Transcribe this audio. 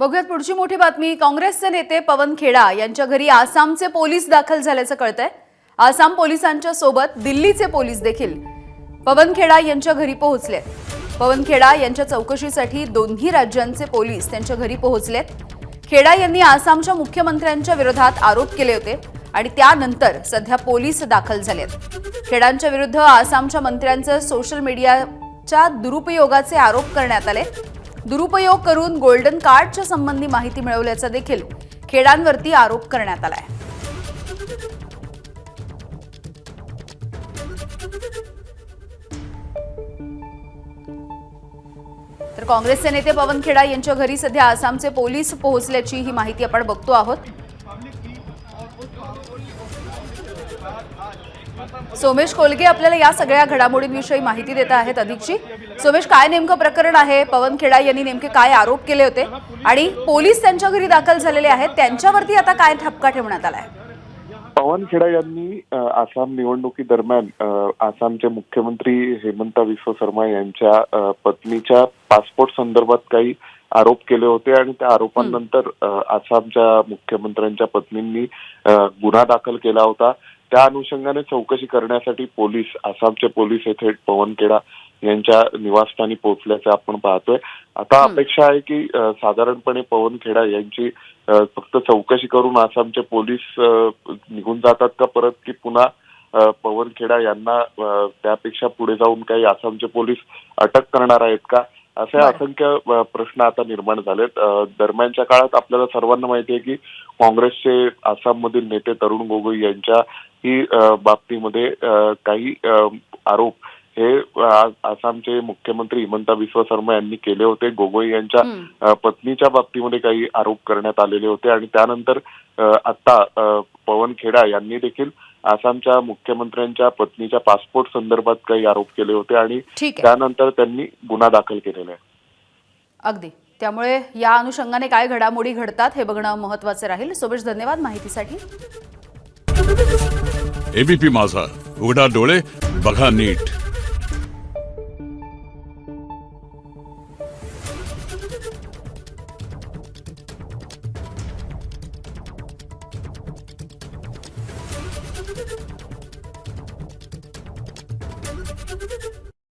बघूयात पुढची मोठी बातमी। काँग्रेसचे नेते पवन खेडा यांच्या घरी आसामचे पोलीस दाखल झाल्याचं कळतंय। आसाम पोलिसांच्या सोबत दिल्लीचे पोलीस देखील पवन खेडा यांच्या घरी पोहोचले। पवन खेडा यांच्या चौकशीसाठी दोन्ही राज्यांचे पोलीस त्यांच्या घरी पोहोचलेत। खेडा यांनी आसामच्या मुख्यमंत्र्यांच्या विरोधात आरोप केले होते आणि त्यानंतर सध्या पोलीस दाखल झालेत। खेडांच्या विरुद्ध आसामच्या मंत्र्यांचे सोशल मीडियाच्या दुरुपयोगाचे आरोप करण्यात आले। दुरुपयोग करून गोल्डन कार्डच्या संबंधी माहिती मिळवल्याचा देखील खेडांवरती आरोप करण्यात आलाय। तर काँग्रेसचे नेते पवन खेडा यांच्या घरी सध्या आसामचे पोलीस पोहोचल्याची ही माहिती आपण बघतो आहोत। सोमेश कोलगे आपल्याला या सगळ्या घडामोडींविषयी माहिती देत आहेत अधिकची। सोमेश, काय नेमकं प्रकरण आहे? पवन खेडा यांनी नेमके काय आरोप केले होते आणि पोलीस त्यांच्या घरी दाखल झालेले आहेत, त्यांच्यावरती आता काय ठपका ठेवण्यात आलाय? पवन खेडा यांनी आसाम निवडणुकीदरम्यान आसामचे मुख्यमंत्री हेमंत बिस्वा शर्मा यांच्या पत्नीच्या पासपोर्ट संदर्भात काही आरोप केले होते आणि त्या आरोपांनंतर आसामच्या मुख्यमंत्र्यांच्या पत्नींनी गुन्हा दाखल केला होता। त्या अनुषंगाने चौकशी करण्यासाठी आसामचे पोलीस येथे पवन खेडा यांच्या निवासस्थानी पोहोचल्याचे आपण पाहतोय। आता अपेक्षा आहे की साधारणपणे पवन खेडा यांची फक्त चौकशी करून आसामचे पोलीस निघून जातात का परत, की पुन्हा पवन खेडा यांना त्यापेक्षा पुढे जाऊन काही आसामचे पोलीस अटक करणार आहेत का, असे असंख्य प्रश्न आता निर्माण झालेत। दरम्यानच्या काळात आपल्याला सर्वांना माहिती आहे की काँग्रेसचे आसाममधील नेते तरुण गोगोई यांच्या ही बाबतीमध्ये काही आरोप हे आसामचे मुख्यमंत्री हिमंता बिस्वा शर्मा यांनी केले होते। गोगोई यांच्या पत्नीच्या बाबतीमध्ये काही आरोप करण्यात आलेले होते आणि त्यानंतर आता पवन खेडा यांनी देखील आसामच्या मुख्यमंत्र्यांच्या पत्नीच्या पासपोर्ट संदर्भात काही आरोप केले होते आणि त्यानंतर त्यांनी गुन्हा दाखल केलेला आहे। अगदी, त्यामुळे या अनुषंगाने काय घडामोडी घडतात हे बघणं महत्त्वाचे राहील। सोमेश, धन्यवाद माहितीसाठी। एबीपी माझा, उघडा डोळे बघा नीट।